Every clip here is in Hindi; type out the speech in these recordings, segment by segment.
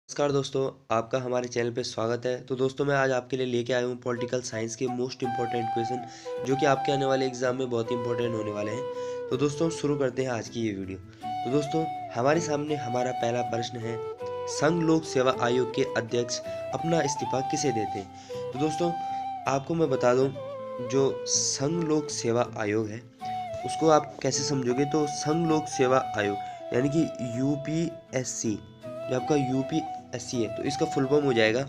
नमस्कार दोस्तों, आपका हमारे चैनल पे स्वागत है। तो दोस्तों मैं आज आपके लिए लेके आया हूँ पॉलिटिकल साइंस के मोस्ट इम्पोर्टेंट क्वेश्चन जो कि आपके आने वाले एग्जाम में बहुत इंपॉर्टेंट होने वाले हैं। तो दोस्तों शुरू करते हैं आज की ये वीडियो। तो दोस्तों हमारे सामने हमारा पहला प्रश्न है, संघ लोक सेवा आयोग के अध्यक्ष अपना इस्तीफा किसे देते हैं। तो दोस्तों आपको मैं बता दूँ, जो संघ लोक सेवा आयोग है उसको आप कैसे समझोगे। तो संघ लोक सेवा आयोग यानी कि यूपीएससी, जो आपका यूपीएससी है, तो इसका फुल फॉर्म हो जाएगा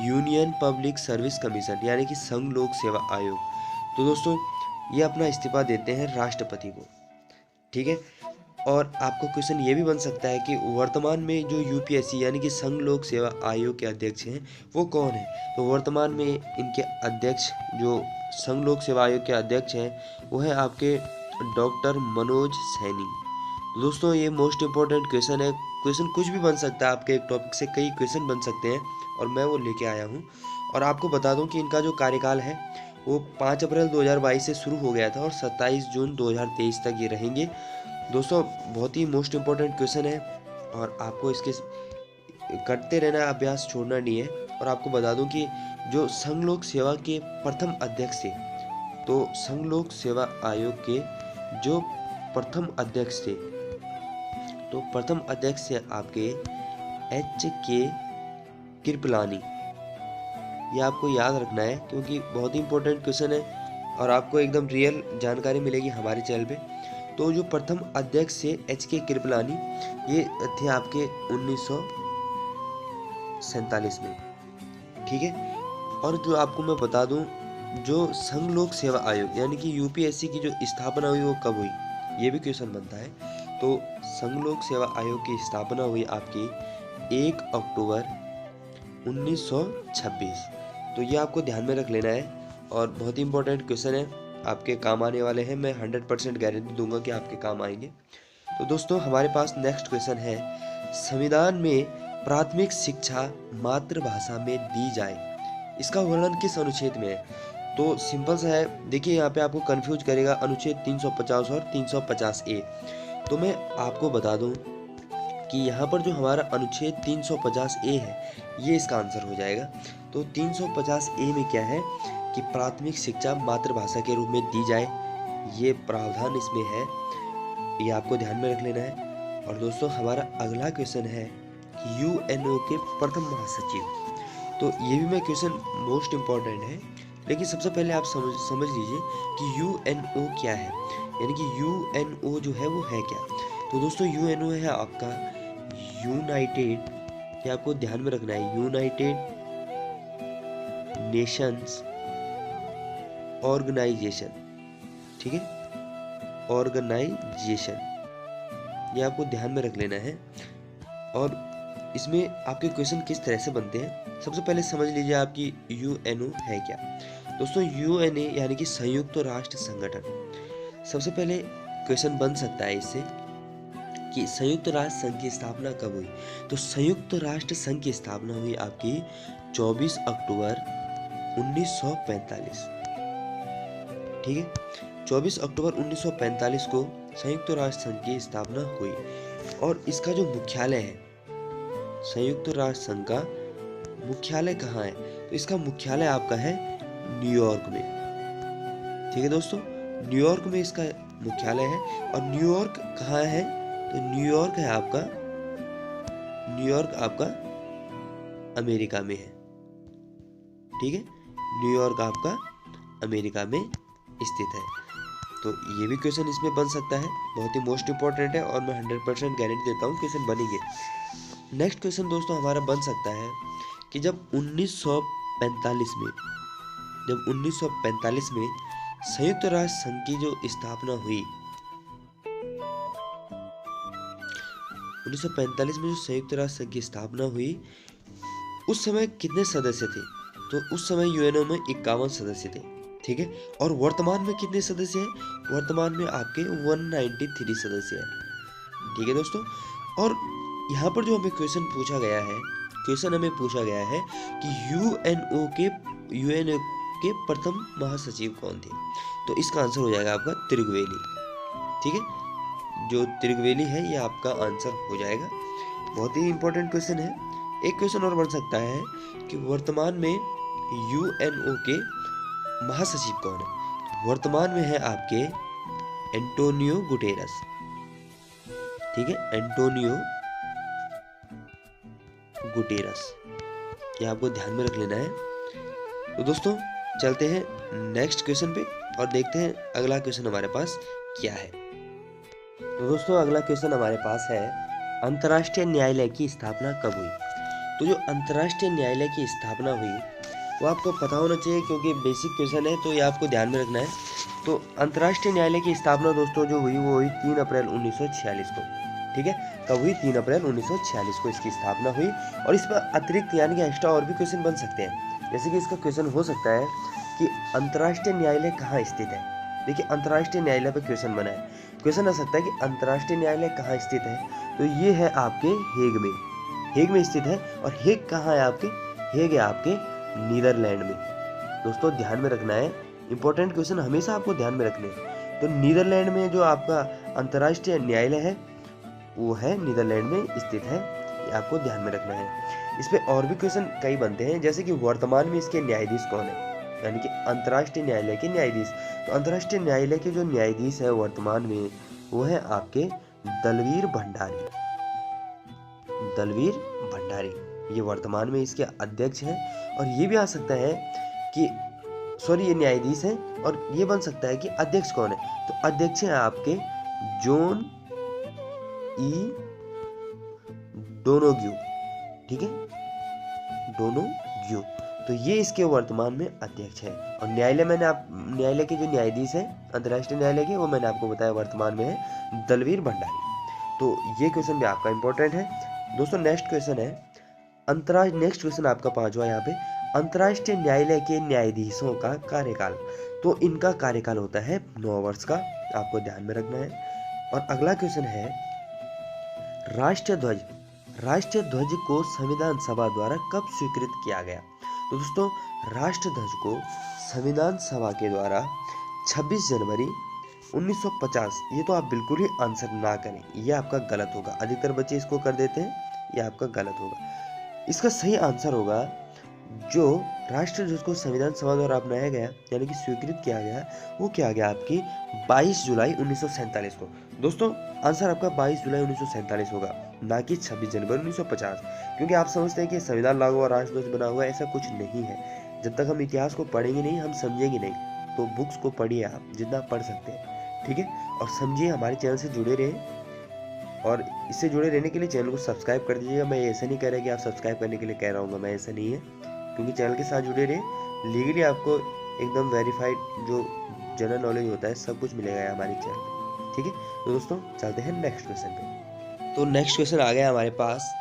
यूनियन पब्लिक सर्विस कमीशन यानी कि संघ लोक सेवा आयोग। तो दोस्तों ये अपना इस्तीफा देते हैं राष्ट्रपति को, ठीक है। और आपको क्वेश्चन ये भी बन सकता है कि वर्तमान में जो यूपीएससी यानी कि संघ लोक सेवा आयोग के अध्यक्ष हैं वो कौन है। तो वर्तमान में इनके अध्यक्ष, जो संघ लोक सेवा आयोग के अध्यक्ष हैं, वो है आपके डॉक्टर मनोज सैनी। तो दोस्तों ये मोस्ट इम्पोर्टेंट क्वेश्चन है। क्वेश्चन कुछ भी बन सकता है, आपके एक टॉपिक से कई क्वेश्चन बन सकते हैं और मैं वो लेके आया हूँ। और आपको बता दूं कि इनका जो कार्यकाल है वो 5 अप्रैल 2022 से शुरू हो गया था और 27 जून 2023 तक ये रहेंगे। दोस्तों बहुत ही मोस्ट इम्पोर्टेंट क्वेश्चन है और आपको इसके करते रहना, अभ्यास छोड़ना नहीं है। और आपको बता दूं कि जो संघ लोक सेवा के प्रथम अध्यक्ष थे, तो संघ लोक सेवा आयोग के जो प्रथम अध्यक्ष थे, तो प्रथम अध्यक्ष से आपके एच के कृपलानी। ये आपको याद रखना है क्योंकि बहुत ही इंपॉर्टेंट क्वेश्चन है और आपको एकदम रियल जानकारी मिलेगी हमारे चैनल पे। तो जो प्रथम अध्यक्ष से एच के कृपलानी, ये थे आपके 1947 में, ठीक है। और जो आपको मैं बता दूं, जो संघ लोक सेवा आयोग यानी कि यूपीएससी की जो स्थापना हुई वो कब हुई, ये भी क्वेश्चन बनता है। तो संघ लोक सेवा आयोग की स्थापना हुई आपकी 1 अक्टूबर 1926। तो ये आपको ध्यान में रख लेना है और बहुत ही इंपॉर्टेंट क्वेश्चन है, आपके काम आने वाले हैं। मैं 100% गारंटी दूंगा कि आपके काम आएंगे। तो दोस्तों हमारे पास नेक्स्ट क्वेश्चन है, संविधान में प्राथमिक शिक्षा मातृभाषा में दी जाए, इसका वर्णन किस अनुच्छेद में है। तो सिंपल सा है, देखिए यहाँ पे आपको कंफ्यूज करेगा अनुच्छेद 350 और 350A। तो मैं आपको बता दूं कि यहाँ पर जो हमारा अनुच्छेद 350A है ये इसका आंसर हो जाएगा। तो 350A में क्या है कि प्राथमिक शिक्षा मातृभाषा के रूप में दी जाए, ये प्रावधान इसमें है, ये आपको ध्यान में रख लेना है। और दोस्तों हमारा अगला क्वेश्चन है कि यूएनओ के प्रथम महासचिव। तो ये भी मैं क्वेश्चन मोस्ट इम्पॉर्टेंट है, लेकिन सबसे पहले आप समझ लीजिए कि यूएनओ क्या है, यानी कि यूएनओ जो है वो है क्या। तो दोस्तों यूएनओ है आपका यूनाइटेड, ये आपको ध्यान में रखना है, यूनाइटेड नेशंस ऑर्गेनाइजेशन, ठीक है, ऑर्गेनाइजेशन, ये आपको ध्यान में रख लेना है। और इसमें आपके क्वेश्चन किस तरह से बनते हैं, सबसे पहले समझ लीजिए आपकी यूएनओ है क्या। दोस्तों यूएनए यानी कि संयुक्त राष्ट्र संगठन। सबसे पहले क्वेश्चन बन सकता है इससे कि संयुक्त राष्ट्र संघ की स्थापना कब हुई। तो संयुक्त राष्ट्र संघ की स्थापना हुई आपकी 24 अक्टूबर 1945, ठीक है। 24 अक्टूबर 1945 को संयुक्त राष्ट्र संघ की स्थापना हुई। और इसका जो मुख्यालय है, संयुक्त राष्ट्र संघ का मुख्यालय कहाँ है, तो इसका मुख्यालय आपका है न्यूयॉर्क में, ठीक है दोस्तों, न्यूयॉर्क में इसका मुख्यालय है। और न्यूयॉर्क कहाँ है, तो न्यूयॉर्क है आपका, न्यूयॉर्क आपका अमेरिका में है, ठीक है, न्यूयॉर्क आपका अमेरिका में स्थित है। तो ये भी क्वेश्चन इसमें बन सकता है, बहुत ही मोस्ट इंपॉर्टेंट है और मैं 100% गारंटी देता हूँ क्वेश्चन बनेंगे। नेक्स्ट क्वेश्चन दोस्तों हमारा बन सकता है कि जब 1945 में संयुक्त राष्ट्र संघ की जो स्थापना हुई, 1945 में जो संयुक्त राष्ट्र संघ की स्थापना हुई, उस समय कितने सदस्य थे। तो उस समय यूएनओ में 51 सदस्य थे, ठीक है। और वर्तमान में कितने सदस्य हैं, वर्तमान में आपके 193 सदस्य हैं, ठीक है दोस्तों। और यहाँ पर जो हमें क्वेश्चन पूछा गया है कि यूएनओ के प्रथम महासचिव कौन थे। तो इसका आंसर हो जाएगा आपका त्रिगवेली, ठीक है, जो त्रिगवेली है ये आपका आंसर हो जाएगा। बहुत ही इंपॉर्टेंट क्वेश्चन है, एक क्वेश्चन और बन सकता है कि वर्तमान में यूएनओ के महासचिव कौन है। वर्तमान में है आपके एंटोनियो गुटेरस, ठीक है, एंटोनियो गुटेरस, ये आपको ध्यान में रख लेना है। तो दोस्तों चलते हैं नेक्स्ट क्वेश्चन पे और देखते हैं अगला क्वेश्चन हमारे पास क्या है। तो दोस्तों अगला क्वेश्चन हमारे पास है, अंतर्राष्ट्रीय न्यायालय की स्थापना कब हुई। तो जो अंतर्राष्ट्रीय न्यायालय की स्थापना हुई वो आपको पता होना चाहिए क्योंकि बेसिक क्वेश्चन है, तो ये आपको ध्यान में रखना है। तो अंतर्राष्ट्रीय न्यायालय की स्थापना दोस्तों जो हुई वो हुई 3 अप्रैल 1946 को, ठीक है। कब हुई? 3 अप्रैल 1946 को इसकी स्थापना हुई। और इस पर अतिरिक्त यानी कि एक्स्ट्रा और भी क्वेश्चन बन सकते हैं। जैसे कि इसका क्वेश्चन हो सकता है कि अंतर्राष्ट्रीय न्यायालय कहाँ स्थित है। देखिए अंतर्राष्ट्रीय न्यायालय पर क्वेश्चन बना है, क्वेश्चन आ सकता है कि अंतर्राष्ट्रीय न्यायालय कहाँ स्थित है। तो ये है आपके हेग में स्थित है। और हेग कहाँ है आपके? हेग है आपके नीदरलैंड में। दोस्तों ध्यान में रखना है, इंपॉर्टेंट क्वेश्चन हमेशा आपको ध्यान में रखने हैं। तो नीदरलैंड में जो आपका अंतर्राष्ट्रीय न्यायालय है वो है नीदरलैंड में स्थित है, ये आपको ध्यान में रखना है। इस पे और भी क्वेश्चन कई बनते हैं, जैसे कि वर्तमान में इसके न्यायाधीश कौन है, यानी कि अंतर्राष्ट्रीय न्यायालय के न्यायाधीश। तो अंतर्राष्ट्रीय न्यायालय के जो न्यायाधीश है वर्तमान में वो है आपके दलवीर भंडारी, ये वर्तमान में इसके अध्यक्ष हैं। और ये भी आ सकता है कि ये न्यायाधीश हैं और ये बन सकता है कि अध्यक्ष कौन है। तो अध्यक्ष है आपके जॉन ई डोनोग्यू, ठीक है, डोनोग्यू। तो ये इसके वर्तमान में अध्यक्ष है। और न्यायालय के जो न्यायाधीश हैं अंतर्राष्ट्रीय न्यायालय के, वो मैंने आपको बताया वर्तमान में है दलवीर भंडारी। तो ये क्वेश्चन भी आपका इंपॉर्टेंट है। दोस्तों नेक्स्ट क्वेश्चन है नेक्स्ट क्वेश्चन आपका 5वां यहाँ पे, अंतर्राष्ट्रीय न्यायालय के न्यायाधीशों का कार्यकाल। तो इनका कार्यकाल होता है 9 वर्ष का, आपको ध्यान में रखना है। और अगला क्वेश्चन है, राष्ट्रीय ध्वज को संविधान सभा द्वारा कब स्वीकृत किया गया। तो दोस्तों राष्ट्र ध्वज को संविधान सभा के द्वारा 26 जनवरी 1950, ये तो आप बिल्कुल ही आंसर ना करें, ये आपका गलत होगा। अधिकतर बच्चे इसको कर देते हैं, ये आपका गलत होगा। इसका सही आंसर होगा जो राष्ट्र ध्वज को संविधान सभा द्वारा अपनाया गया यानी कि स्वीकृत किया गया, वो किया गया आपकी 22 जुलाई 1947 को। दोस्तों आंसर आपका 22 जुलाई 1947 होगा, ना कि 26 जनवरी 1950, क्योंकि आप समझते हैं कि संविधान लागू और राष्ट्र ध्वज बना हुआ, ऐसा कुछ नहीं है। जब तक हम इतिहास को पढ़ेंगे नहीं, हम समझेंगे नहीं। तो बुक्स को पढ़िए आप जितना पढ़ सकते हैं, ठीक है, और समझिए, हमारे चैनल से जुड़े रहे। और इससे जुड़े रहने के लिए चैनल को सब्सक्राइब कर दीजिएगा। मैं ऐसा नहीं कह रहा कि आप सब्सक्राइब करने के लिए कह रहा हूँ, मैं ऐसा नहीं है, क्योंकि चैनल के साथ जुड़े रहे। लीगली आपको एकदम वेरीफाइड जो जनरल नॉलेज होता है सब कुछ मिलेगा हमारे चैनल पे, ठीक है। तो दोस्तों चलते हैं नेक्स्ट क्वेश्चन पे। तो नेक्स्ट क्वेश्चन आ गया हमारे पास,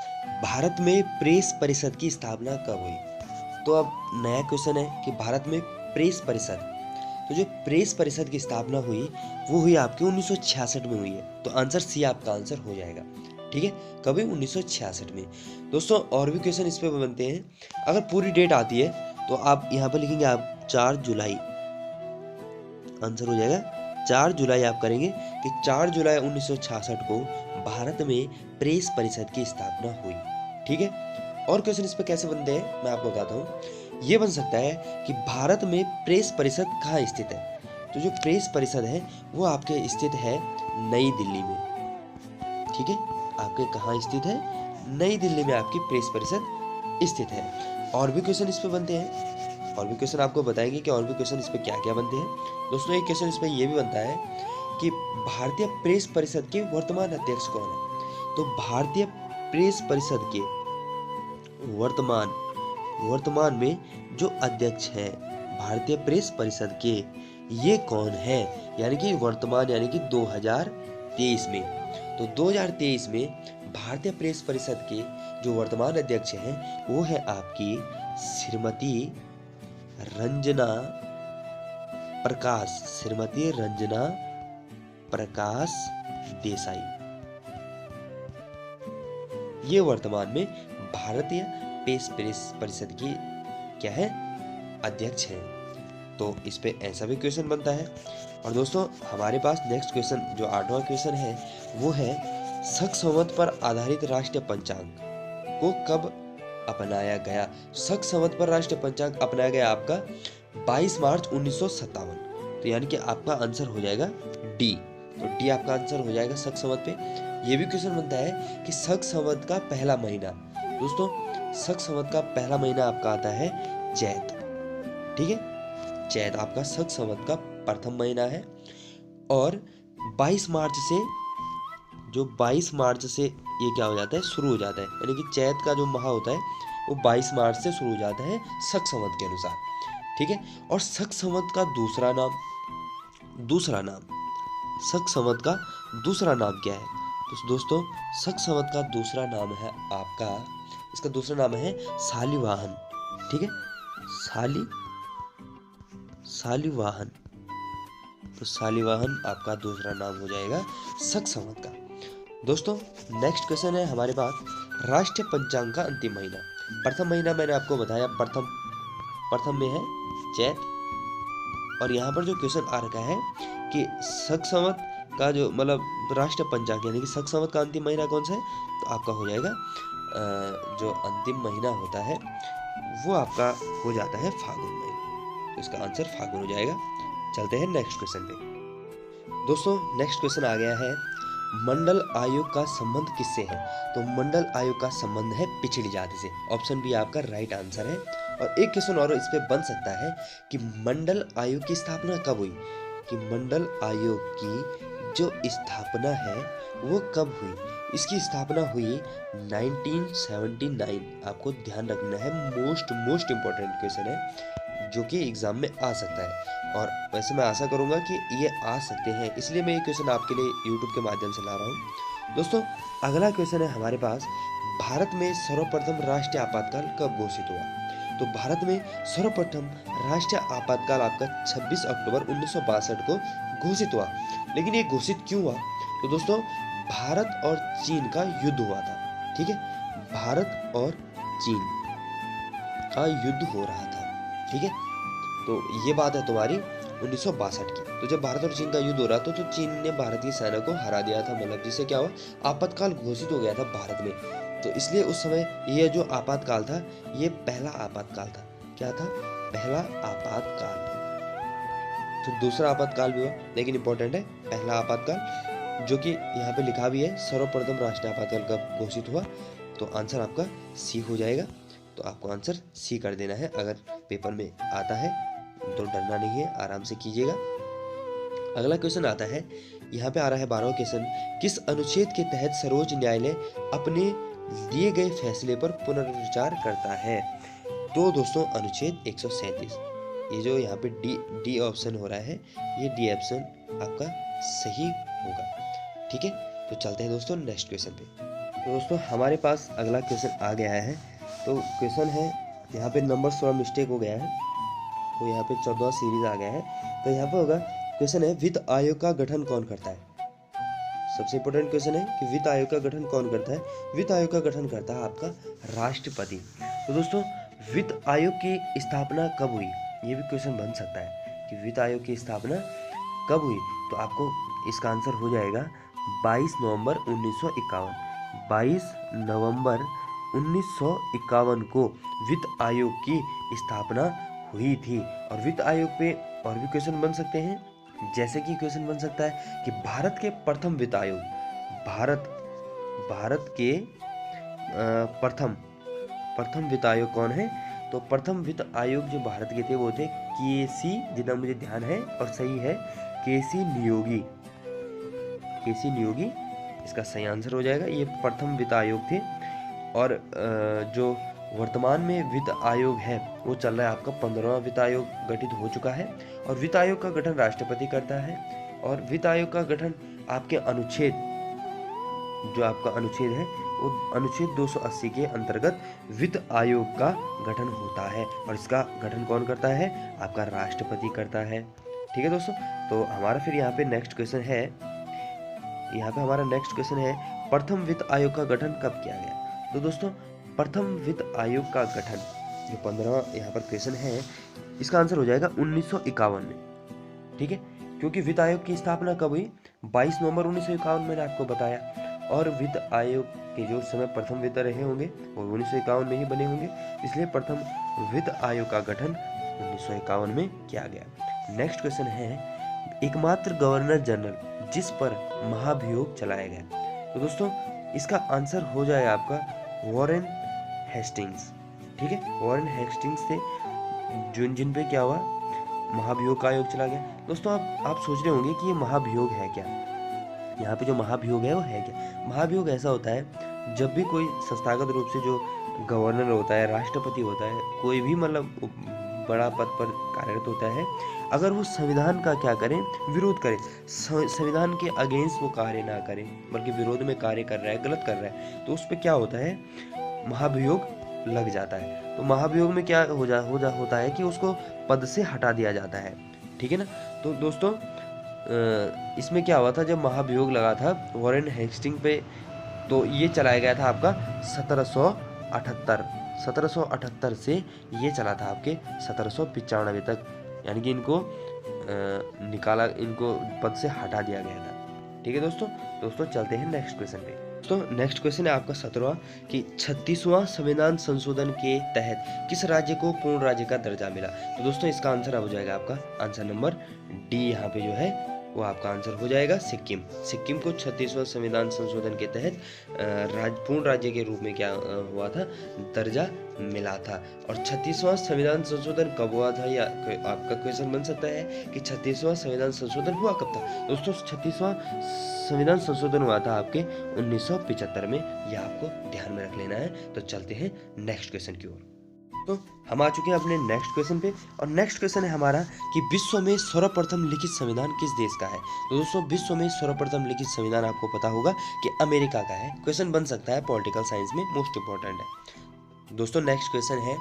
भारत में प्रेस परिषद की स्थापना कब हुई। तो अब नया क्वेश्चन है कि भारत में प्रेस परिषद, तो जो प्रेस परिषद की स्थापना हुई वो हुई आपके 1966 में हुई है। तो आंसर सी आपका आंसर हो जाएगा, ठीक है। कभी 1966 में। दोस्तों और भी क्वेश्चन इस पे बनते हैं, अगर पूरी डेट आती है तो आप यहाँ पर लिखेंगे आप 4 जुलाई, आंसर हो जाएगा 4 जुलाई। आप करेंगे कि 4 जुलाई 1966 को भारत में प्रेस परिषद की स्थापना हुई, ठीक है। और क्वेश्चन इस पे कैसे बनते हैं मैं आपको बताता हूँ। ये बन सकता है कि भारत में प्रेस परिषद कहाँ स्थित है। तो जो प्रेस परिषद है वो आपके स्थित है नई दिल्ली में, ठीक है। आपके कहाँ स्थित है? नई दिल्ली में आपकी प्रेस परिषद स्थित है। और भी क्वेश्चन इस पे बनते हैं, और भी क्वेश्चन आपको बताएंगे कि और भी क्वेश्चन इस पे क्या क्या बनते हैं। दोस्तों एक क्वेश्चन इस पे ये भी बनता है कि भारतीय प्रेस परिषद के वर्तमान अध्यक्ष कौन है। तो भारतीय प्रेस परिषद के वर्तमान में जो अध्यक्ष हैं भारतीय प्रेस परिषद के, ये कौन है, यानी कि वर्तमान यानी कि 2023 में। तो 2023 में भारतीय प्रेस परिषद के जो वर्तमान अध्यक्ष हैं वो है आपकी श्रीमती रंजना प्रकाश देसाई। ये वर्तमान में भारतीय प्रेस परिषद की क्या है? अध्यक्ष हैं। तो इस पे ऐसा भी क्वेश्चन बनता है। और दोस्तों हमारे पास नेक्स्ट क्वेश्चन जो 8वां क्वेश्चन है वो है शक संवत पर आधारित राष्ट्रीय पंचांग को कब अपनाया गया? शक संवत पर राष्ट्रीय पंचांग अपनाया गया आपका 22 मार्च 1957। तो यानी कि आपका आंसर हो जाएगा डी। तो डी आपका आंसर हो जाएगा शक संवत पे। ये भी क्वेश्चन बनता है कि शक संवत का पहला महीना, दोस्तों शक संवत का पहला महीना आपका आता है चैत। ठीक है, चैत आपका शक संवत का प्रथम महीना है। और 22 मार्च से, जो 22 मार्च से ये क्या हो जाता है, शुरू हो जाता है, यानी कि चैत का जो माह होता है वो 22 मार्च से शुरू हो जाता है शक संवत के अनुसार। ठीक है, और शक संवत का दूसरा नाम शक संवत का दूसरा नाम क्या है? तो दोस्तों शक संवत का दूसरा नाम है आपका, इसका दूसरा नाम है शालिवाहन। ठीक है, शालिवाहन। तो शालिवाहन आपका दूसरा नाम हो जाएगा शक संवत का। दोस्तों नेक्स्ट क्वेश्चन है हमारे पास, राष्ट्रीय पंचांग का अंतिम महीना। प्रथम महीना मैंने आपको बताया प्रथम में है चैत। और यहाँ पर जो क्वेश्चन आ रखा है कि शक संवत का जो मतलब राष्ट्रीय पंचांग यानी कि शक संवत का अंतिम महीना कौन सा है? तो आपका हो जाएगा जो अंतिम महीना होता है वो आपका हो जाता है फागुन महीना। तो इसका आंसर फागुन हो जाएगा। चलते हैं नेक्स्ट क्वेश्चन पे। दोस्तों नेक्स्ट क्वेश्चन आ गया है, मंडल आयोग का संबंध किससे है? तो मंडल आयोग का संबंध है पिछड़ी जाति से। ऑप्शन बी आपका राइट आंसर है। और एक क्वेश्चन और इस पे बन सकता है कि मंडल आयोग की स्थापना कब हुई? कि मंडल आयोग की जो स्थापना है वो कब हुई? इसकी स्थापना हुई 1979। आपको ध्यान रखना है, मोस्ट इंपॉर्टेंट क्वेश्चन है जो कि एग्जाम में आ सकता है। और वैसे मैं आशा करूंगा कि ये आ सकते हैं, इसलिए मैं ये क्वेश्चन आपके लिए यूट्यूब के माध्यम से ला रहा हूँ। दोस्तों अगला क्वेश्चन है हमारे पास, भारत में सर्वप्रथम राष्ट्रीय आपातकाल कब घोषित हुआ? तो भारत में सर्वप्रथम राष्ट्रीय आपातकाल आपका 26 अक्टूबर 1962 को घोषित हुआ। लेकिन ये घोषित क्यों हुआ? तो दोस्तों भारत और चीन का युद्ध हुआ था। ठीक है, भारत और चीन का युद्ध हो रहा था। ठीक है, तो ये बात है तुम्हारी 1962 की। तो जब भारत और चीन का युद्ध हो रहा था तो चीन ने भारतीय सेना को हरा दिया था, मतलब जिससे क्या हुआ, आपातकाल घोषित हो गया था भारत में। तो इसलिए उस समय ये जो आपातकाल था ये पहला आपातकाल था। क्या था? पहला आपातकाल। तो दूसरा आपातकाल भी हुआ, लेकिन इंपॉर्टेंट है पहला आपातकाल, जो कि यहाँ पे लिखा भी है सर्वप्रथम राष्ट्रीय आपातकाल कब घोषित हुआ। तो आंसर आपका सी हो जाएगा। तो आपको आंसर सी कर देना है। अगर पेपर में आता है तो डरना नहीं है, आराम से कीजिएगा। अगला क्वेश्चन आता है, यहाँ पे आ रहा है 12वां क्वेश्चन, किस अनुच्छेद के तहत सर्वोच्च न्यायालय अपने दिए गए फैसले पर पुनर्विचार करता है? तो दोस्तों अनुच्छेद 137। ये जो यहाँ पे डी ऑप्शन हो रहा है, ये डी ऑप्शन आपका सही होगा। ठीक है, तो चलते हैं दोस्तों नेक्स्ट क्वेश्चन पे। तो दोस्तों हमारे पास अगला क्वेश्चन आ गया है। तो क्वेश्चन है, यहाँ पे नंबर थोड़ा मिस्टेक हो गया है, तो यहाँ पे 14वां सीरीज आ गया है। तो यहाँ पे होगा क्वेश्चन है, वित्त आयोग का गठन कौन करता है? सबसे इंपॉर्टेंट क्वेश्चन है कि वित्त आयोग का गठन कौन करता है? वित्त आयोग का गठन करता है आपका राष्ट्रपति। तो दोस्तों वित्त आयोग की स्थापना कब हुई? ये भी क्वेश्चन बन सकता है कि वित्त आयोग की स्थापना कब हुई। तो आपको इसका आंसर हो जाएगा 22 नवंबर 1951। 22 नवंबर 1951 को वित्त आयोग की स्थापना हुई थी। और वित्त आयोग पे और भी क्वेश्चन बन सकते हैं, जैसे कि क्वेश्चन बन सकता है कि भारत के प्रथम वित्त आयोग, भारत के प्रथम वित्त आयोग कौन है? तो प्रथम वित्त आयोग जो भारत के थे वो थे केसी, जितना मुझे ध्यान है और सही है, केसी नियोगी इसका सही आंसर हो जाएगा। ये प्रथम वित्त आयोग थे। और जो वर्तमान में वित्त आयोग है वो चल रहा है आपका 15वां वित्त आयोग गठित हो चुका है। और वित्त आयोग का गठन राष्ट्रपति करता है। और वित्त आयोग का गठन आपके अनुच्छेद, जो आपका अनुच्छेद है वो अनुच्छेद 280 के अंतर्गत वित्त आयोग का गठन होता है। और इसका गठन कौन करता है? आपका राष्ट्रपति करता है। ठीक है दोस्तों, तो हमारा फिर यहाँ पे नेक्स्ट क्वेश्चन है, प्रथम वित्त आयोग का गठन कब किया गया? तो दोस्तों प्रथम वित्त आयोग का गठन, जो 15वां यहाँ पर क्वेश्चन है, इसका आंसर हो जाएगा 1951 में। ठीक है, क्योंकि वित्त आयोग की स्थापना कब हुई? 22 नवंबर 1951 मैंने आपको बताया। और वित्त आयोग के जो उस समय प्रथम वित्त रहे होंगे वो 1951 में ही बने होंगे, इसलिए प्रथम वित्त आयोग का गठन 1951 में किया गया। नेक्स्ट क्वेश्चन है एकमात्र गवर्नर जनरल जिस पर महाभियोग चलाया गया। तो दोस्तों इसका आंसर हो जाएगा आपका वॉरेन हेस्टिंग्स। ठीक है, वॉरेन हेस्टिंग्स थे जिन पे क्या हुआ, महाभियोग का आयोग चला गया। दोस्तों आप सोच रहे होंगे कि ये महाभियोग है क्या, यहाँ पे जो महाभियोग है वो है क्या। महाभियोग ऐसा होता है जब भी कोई संस्थागत रूप से जो गवर्नर होता है, राष्ट्रपति होता है, कोई भी मतलब बड़ा पद पर कार्यरत होता है, अगर वो संविधान का क्या करें, विरोध करे, संविधान के अगेंस्ट वो कार्य ना करे बल्कि विरोध में कार्य कर रहा है, गलत कर रहा है, तो उस पर क्या होता है, महाभियोग लग जाता है। तो महाभियोग में क्या होता है कि उसको पद से हटा दिया जाता है। ठीक है ना। तो दोस्तों इसमें क्या हुआ था, जब महाभियोग लगा था वॉरेन हेस्टिंग पे, तो ये चलाया गया था आपका 1778 से ये चला था आपके 1795 तक, यानी कि इनको इनको पद से हटा दिया गया था। ठीक है दोस्तों चलते हैं नेक्स्ट क्वेश्चन पे। तो नेक्स्ट क्वेश्चन है आपका 17वां कि 36वां संविधान संशोधन के तहत किस राज्य को पूर्ण राज्य का दर्जा मिला। तो दोस्तों इसका आंसर हो जाएगा आपका आंसर नंबर डी, यहाँ पे जो है वो आपका आंसर हो जाएगा सिक्किम। सिक्किम को 36वां संविधान संशोधन के तहत पूर्ण राज्य के रूप में क्या हुआ था, दर्जा मिला था। और 36वां संविधान संशोधन कब हुआ था, या आपका क्वेश्चन बन सकता है कि 36वां संविधान संशोधन हुआ कब था। दोस्तों 36वां संविधान संशोधन हुआ था आपके 1975 में, यह आपको ध्यान में रख लेना है। तो चलते हैं नेक्स्ट क्वेश्चन की ओर। तो हम आ चुके हैं अपने नेक्स्ट क्वेश्चन पे, और नेक्स्ट क्वेश्चन है हमारा कि विश्व में सर्वप्रथम लिखित संविधान किस देश का है। तो दोस्तों विश्व में सर्वप्रथम लिखित संविधान आपको पता होगा कि अमेरिका का है। क्वेश्चन बन सकता है पॉलिटिकल साइंस में, मोस्ट इंपॉर्टेंट है। दोस्तों नेक्स्ट क्वेश्चन है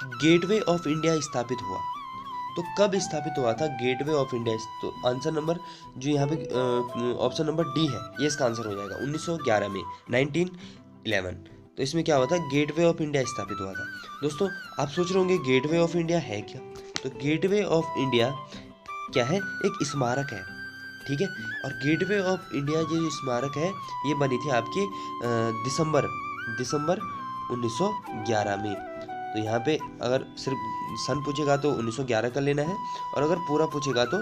कि गेटवे ऑफ इंडिया स्थापित हुआ, तो कब स्थापित हुआ था गेटवे ऑफ इंडिया। तो आंसर नंबर जो यहाँ पे ऑप्शन नंबर डी है, ये इसका आंसर हो जाएगा 1911 में, 1911। तो इसमें क्या हुआ था, गेटवे ऑफ इंडिया स्थापित हुआ था। दोस्तों आप सोच रहे होंगे गेटवे ऑफ इंडिया है क्या। तो गेटवे ऑफ इंडिया क्या है, एक स्मारक है। ठीक है, और गेटवे ऑफ इंडिया जो स्मारक है ये बनी थी आपकी दिसंबर 1911 में। तो यहाँ पे अगर सिर्फ सन पूछेगा तो 1911 कर लेना है, और अगर पूरा पूछेगा तो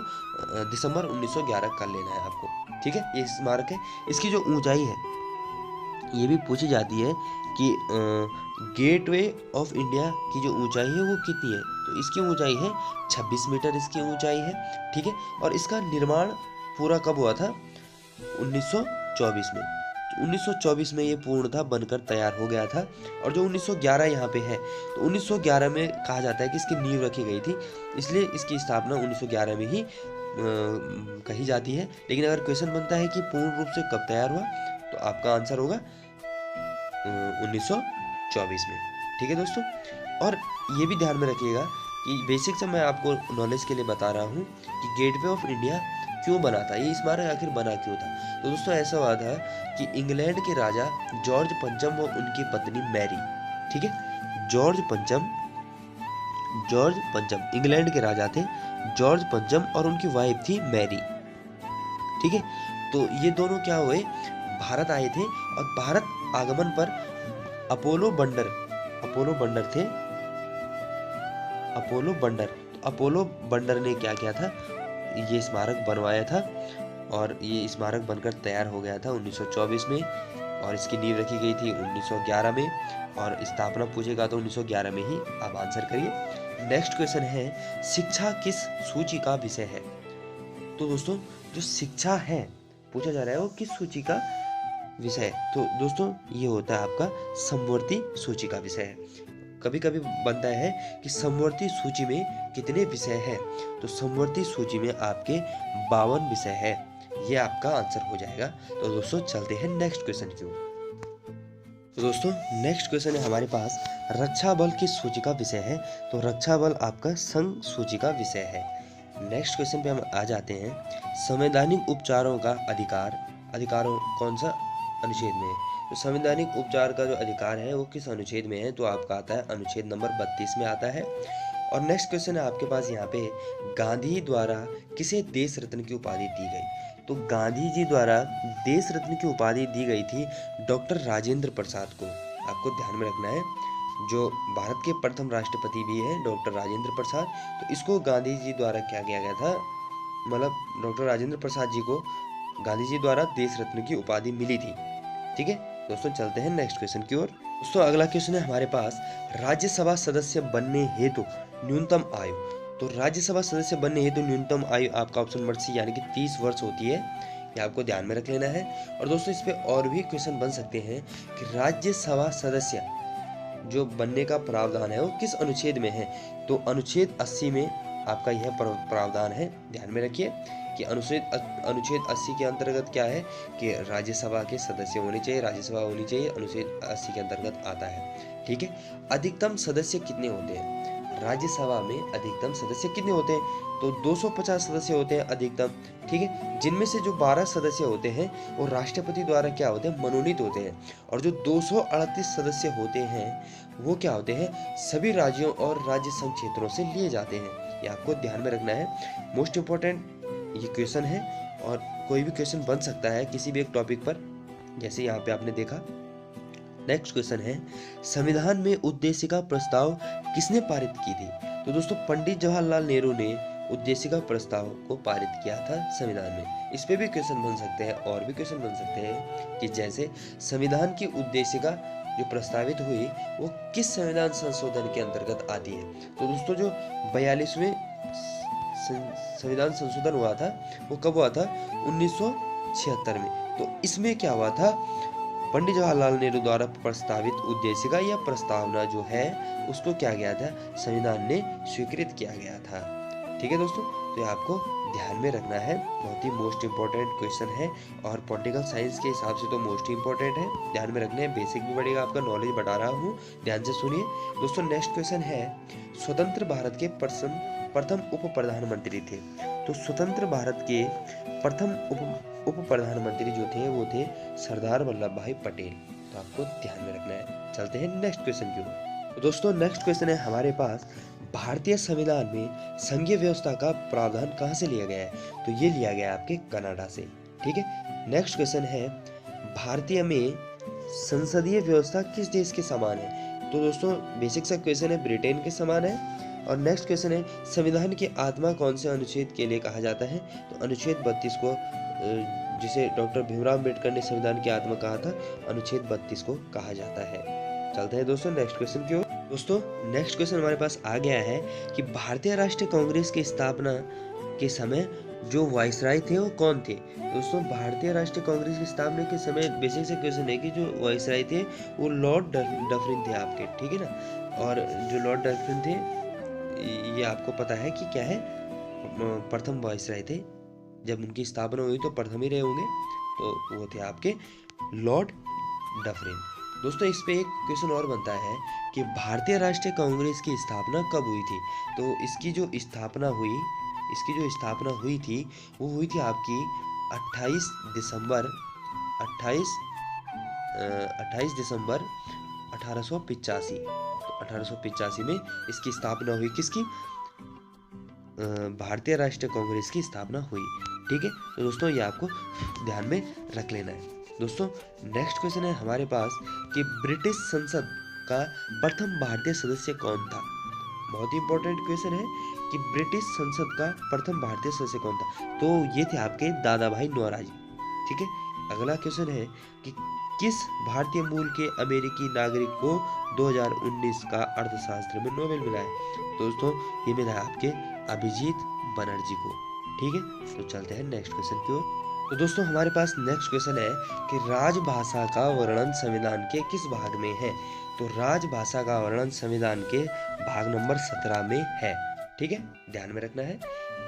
दिसंबर 1911 कर लेना है आपको। ठीक है, ये स्मारक है। इसकी जो ऊंचाई है ये भी पूछी जाती है कि गेटवे ऑफ इंडिया की जो ऊंचाई है वो कितनी है। तो इसकी ऊंचाई है 26 मीटर इसकी ऊंचाई है। ठीक है, और इसका निर्माण पूरा कब हुआ था, 1924 में। तो 1924 में ये पूर्णतः बनकर तैयार हो गया था। और जो 1911 यहाँ पे है, तो 1911 में कहा जाता है कि इसकी नींव रखी गई थी, इसलिए इसकी स्थापना 1911 में ही कही जाती है। लेकिन अगर क्वेश्चन बनता है कि पूर्ण रूप से कब तैयार हुआ, तो आपका आंसर होगा 1924 में। ठीक है दोस्तों, और ये भी ध्यान में रखिएगा कि बेसिक से मैं आपको नॉलेज के लिए बता रहा हूँ कि गेटवे ऑफ इंडिया क्यों बना था, ये स्मारक आखिर बना क्यों था। तो दोस्तों ऐसा हुआ था कि इंग्लैंड के राजा जॉर्ज पंचम व उनकी पत्नी मैरी, ठीक है, जॉर्ज पंचम इंग्लैंड के राजा थे, जॉर्ज पंचम, और उनकी वाइफ थी मैरी। ठीक है, तो ये दोनों क्या हुए, भारत आए थे, और भारत आगमन पर अपोलो बंडर थे, अपोलो बंडर ने क्या किया था, ये स्मारक बनवाया था, और ये स्मारक बनकर तैयार हो गया था 1924 में, और इसकी नींव रखी गई थी 1911 में, और स्थापना पूछेगा तो 1911 में ही। आप आंसर करिए। नेक्स्ट क्वेश्चन है शिक्षा किस सूची का विषय है। तो दोस्तों जो शिक्षा है पूछा जा रहा है वो किस सूची का विषय है। तो दोस्तों ये होता है आपका समवर्ती सूची का विषय है। कभी कभी बनता है कि समवर्ती सूची में कितने विषय हैं, तो समवर्ती सूची में आपके 52 विषय है, ये आपका आंसर हो जाएगा। तो दोस्तों चलते हैं नेक्स्ट क्वेश्चन की ओर। तो दोस्तों नेक्स्ट क्वेश्चन है हमारे पास रक्षा बल किस सूची का विषय है। तो रक्षा बल आपका संघ सूची का विषय है। नेक्स्ट क्वेश्चन पे हम आ जाते हैं संवैधानिक उपचारों का अधिकारों कौन सा अनुच्छेद में है। तो संवैधानिक उपचार का जो अधिकार है वो किस अनुच्छेद में है, तो आपका आता है अनुच्छेद नंबर 32 में आता है। और नेक्स्ट क्वेश्चन है आपके पास यहाँ पे गांधी द्वारा किसे देश रत्न की उपाधि दी गई। तो गांधी जी द्वारा देश रत्न की उपाधि दी गई थी डॉक्टर राजेंद्र प्रसाद को आपको ध्यान में रखना है, जो भारत के प्रथम राष्ट्रपति भी हैं डॉक्टर राजेंद्र प्रसाद। तो इसको गांधी जी द्वारा क्या किया गया था, मतलब डॉक्टर राजेंद्र प्रसाद जी को गांधी जी द्वारा देश रत्न की उपाधि मिली थी। ठीक है दोस्तों, चलते हैं नेक्स्ट क्वेश्चन की ओर। दोस्तों अगला क्वेश्चन है हमारे पास, राज्यसभा सदस्य बनने हेतु न्यूनतम आयु। तो राज्यसभा सदस्य बनने हेतु न्यूनतम आयु आपका ऑप्शन नंबर सी यानी कि 30 वर्ष होती है, ये आपको ध्यान में रख लेना है। और दोस्तों इस पे और भी क्वेश्चन बन सकते हैं कि राज्यसभा सदस्य जो बनने का प्रावधान है वो किस अनुच्छेद में है। तो अनुच्छेद 80 में आपका यह प्रावधान है, ध्यान में रखिए कि अनुच्छेद 80 के अंतर्गत क्या है कि राज्यसभा के सदस्य होने चाहिए, राज्यसभा होनी चाहिए, अनुच्छेद 80 के अंतर्गत आता है। ठीक है, अधिकतम सदस्य कितने होते हैं राज्यसभा में, अधिकतम सदस्य कितने होते हैं, तो 250 सदस्य होते हैं अधिकतम। ठीक है, जिनमें से जो 12 सदस्य होते हैं वो राष्ट्रपति द्वारा क्या होते हैं, मनोनीत होते हैं। और जो 238 सदस्य होते हैं वो क्या होते हैं, सभी राज्यों और राज्य संघ क्षेत्रों से लिए जाते हैं। ये आपको ध्यान में रखना है, मोस्ट इम्पोर्टेंट ये क्वेश्चन है। और कोई भी क्वेश्चन बन सकता है किसी भी एक टॉपिक पर, जैसे यहाँ पे आपने देखा। नेक्स्ट क्वेश्चन है, संविधान में उद्देशिका प्रस्ताव किसने पारित की थी। तो दोस्तों पंडित जवाहरलाल नेहरू ने उद्देशिका प्रस्ताव को पारित किया था संविधान में। इस पे भी क्वेश्चन बन सकते हैं, और भी क्वेश्चन बन सकते हैं कि जैसे संविधान की उद्देशिका जो प्रस्तावित हुई वो किस संविधान संशोधन के अंतर्गत आती है। तो दोस्तों जो 42वें संविधान संशोधन हुआ था वो कब हुआ था, 1976 में। तो इसमें क्या हुआ था, पंडित जवाहरलाल नेहरू द्वारा प्रस्तावित उद्देशिका या प्रस्तावना जो है उसको क्या गया था, संविधान ने स्वीकृत किया गया था। ठीक है दोस्तों, तो ये आपको ध्यान में रखना है, बहुत ही मोस्ट इम्पोर्टेंट क्वेश्चन है और पॉलिटिकल साइंस के हिसाब से तो मोस्ट इम्पोर्टेंट है, ध्यान में रखना है। बेसिक भी बढ़ेगा, आपका नॉलेज बढ़ा रहा हूँ, ध्यान से सुनिए दोस्तों। नेक्स्ट क्वेश्चन है, स्वतंत्र भारत के प्रथम उप प्रधानमंत्री थे। तो स्वतंत्र भारत के प्रथम उप प्रधानमंत्री जो थे वो थे सरदार वल्लभ भाई पटेल। तो आपको ध्यान में रखना है। चलते हैं नेक्स्ट क्वेश्चन की ओर। तो दोस्तों नेक्स्ट क्वेश्चन है हमारे पास, भारतीय संविधान में संघीय व्यवस्था का प्रावधान कहाँ से लिया गया है। तो ये लिया गया है आपके कनाडा से। ठीक है, नेक्स्ट क्वेश्चन है, भारतीय में संसदीय व्यवस्था किस देश के समान है। तो दोस्तों बेसिक सा क्वेश्चन है, ब्रिटेन के समान है। और नेक्स्ट क्वेश्चन है, संविधान की आत्मा कौन से अनुच्छेद के लिए कहा जाता है। तो अनुच्छेद 32 को, जिसे डॉक्टर भीमराव अम्बेडकर ने संविधान की आत्मा कहा था, अनुच्छेद 32 को कहा जाता है। चलते हैं दोस्तों नेक्स्ट क्वेश्चन की ओर। दोस्तों नेक्स्ट क्वेश्चन हमारे पास आ गया है कि भारतीय राष्ट्रीय कांग्रेस की स्थापना के समय जो वाइसराय थे वो कौन थे। दोस्तों भारतीय राष्ट्रीय कांग्रेस की स्थापना के समय बेसिक से क्वेश्चन है कि जो वाइसराय थे वो लॉर्ड डफरिन थे आपके। ठीक है ना, और जो लॉर्ड डफरिन थे ये आपको पता है कि क्या है, प्रथम वाइसराय थे। जब उनकी स्थापना हुई तो प्रथम ही रहे होंगे, तो वो थे आपके लॉर्ड डफरिन। दोस्तों इस पे एक क्वेश्चन और बनता है कि भारतीय राष्ट्रीय कांग्रेस की स्थापना कब हुई थी। तो इसकी जो स्थापना हुई थी वो हुई थी आपकी 28 दिसंबर 1885। तो 1885 में इसकी स्थापना हुई, किसकी, भारतीय राष्ट्रीय कांग्रेस की स्थापना हुई। ठीक है, तो दोस्तों ये आपको ध्यान में रख लेना है। दोस्तों नेक्स्ट क्वेश्चन है हमारे पास कि ब्रिटिश संसद का प्रथम भारतीय सदस्य कौन था। बहुत ही इंपॉर्टेंट क्वेश्चन है कि ब्रिटिश संसद का प्रथम भारतीय सदस्य कौन था। तो ये थे आपके दादा भाई नौरोजी। ठीक है, अगला क्वेश्चन है कि किस भारतीय मूल के अमेरिकी नागरिक को 2019 का अर्थशास्त्र में नोबेल मिला है। दोस्तों ये मिला है आपके अभिजीत बनर्जी को। ठीक है, तो चलते हैं नेक्स्ट क्वेश्चन की ओर। तो दोस्तों हमारे पास नेक्स्ट क्वेश्चन है कि राजभाषा का वर्णन संविधान के किस भाग में है। तो राजभाषा का वर्णन संविधान के भाग नंबर 17 में है। ठीक है, ध्यान में रखना है।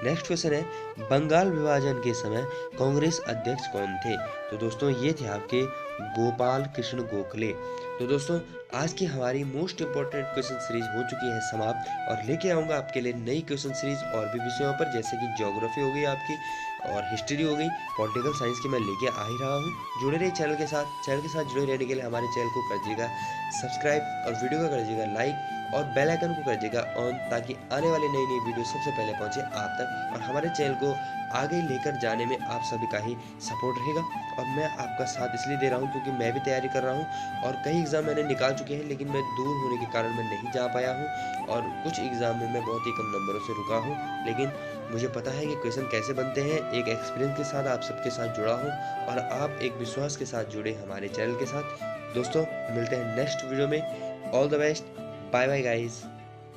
नेक्स्ट क्वेश्चन है, बंगाल विभाजन के समय कांग्रेस अध्यक्ष कौन थे। तो दोस्तों ये थे आपके गोपाल कृष्ण गोखले। तो दोस्तों आज की हमारी मोस्ट इंपॉर्टेंट क्वेश्चन सीरीज हो चुकी है समाप्त, और लेके आऊंगा आपके लिए नई क्वेश्चन सीरीज और भी विषयों पर, जैसे कि ज्योग्राफी हो गई आपकी, और हिस्ट्री हो गई, पॉलिटिकल साइंस की मैं लेके आ ही रहा हूँ। जुड़े रहिए चैनल के साथ जुड़े रहने के लिए हमारे चैनल को कर दीजिएगा सब्सक्राइब और वीडियो को कर दीजिएगा लाइक और बेल आइकन को कर दीजिएगा ऑन, ताकि आने वाले नई नई वीडियो सबसे पहले पहुंचे आप तक और हमारे चैनल को आगे लेकर जाने में आप सभी का ही सपोर्ट रहेगा। और मैं आपका साथ इसलिए दे रहा हूं क्योंकि मैं भी तैयारी कर रहा हूं और कई एग्ज़ाम मैंने निकाल चुके हैं, लेकिन मैं दूर होने के कारण मैं नहीं जा पाया हूं और कुछ एग्ज़ाम में मैं बहुत ही कम नंबरों से रुका हूं। लेकिन मुझे पता है कि क्वेश्चन कैसे बनते हैं। एक एक्सपीरियंस के साथ आप सबके साथ जुड़ा हूँ और आप एक विश्वास के साथ जुड़े हमारे चैनल के साथ। दोस्तों मिलते हैं नेक्स्ट वीडियो में। All the best, bye bye guys.